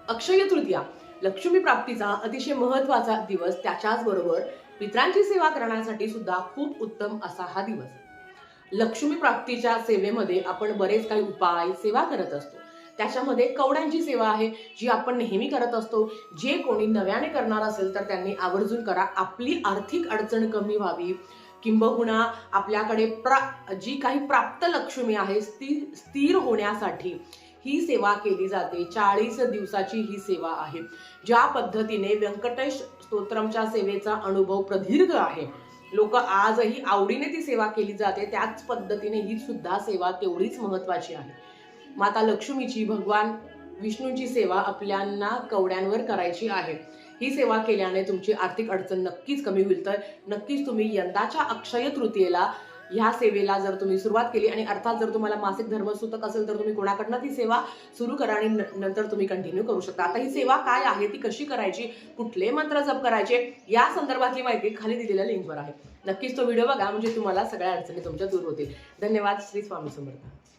अक्षय तृतीया लक्ष्मी प्राप्तीचा अतिशय महत्त्वाचा दिवस, त्याच्याच बरोबर पितरांची सेवा करण्यासाठी सुद्धा खूप उत्तम असा हा दिवस. लक्ष्मी प्राप्तीच्या सेवेमध्ये आपण बरेच काही उपाय सेवा करत असतो. त्याच्यामध्ये कवड्यांची सेवा आहे, जी आपण नेहमी करत असतो. जे कोणी नव्याने करणार असेल तर त्यांनी आवर्जून करा. आपली आर्थिक अडचण कमी व्हावी, किंबहुना आपल्याकडे जी काही प्राप्त लक्ष्मी आहे ती स्थिर होण्यासाठी ही सेवा केली जाते. 40 दिवसाची ही सेवा आहे. ज्या पद्धतीने व्यंकटेश स्तोत्रमच्या सेवेचा अनुभव प्रदीर्घ आहे, लोक आजही आवडीने ती सेवा केली जाते, त्याच पद्धतीने ही सुद्धा सेवा तेवढीच महत्वाची आहे. माता लक्ष्मीची, भगवान विष्णूची सेवा आपल्याला कवड्यांवर करायची आहे. ही सेवा केल्याने तुमची आर्थिक अडचण नक्कीच कमी होईल. तर नक्कीच तुम्ही यंदाच्या अक्षय तृतीयेला ह्या सेवेला जर तुम्ही सुरुवात केली, आणि अर्थात जर तुम्हाला मासिक धर्म सुतक असेल तर तुम्ही कोणाकडनं ती सेवा सुरू करा आणि नंतर तुम्ही कंटिन्यू करू शकता. आता ही सेवा काय आहे, ती कशी करायची, कुठले मंत्र जप करायचे, या संदर्भातली माहिती खाली दिलेल्या लिंकवर आहे. नक्कीच तो व्हिडिओ बघा, म्हणजे तुम्हाला सगळ्या अडचणी तुमच्या दूर होतील. धन्यवाद. श्री स्वामी समर्थ.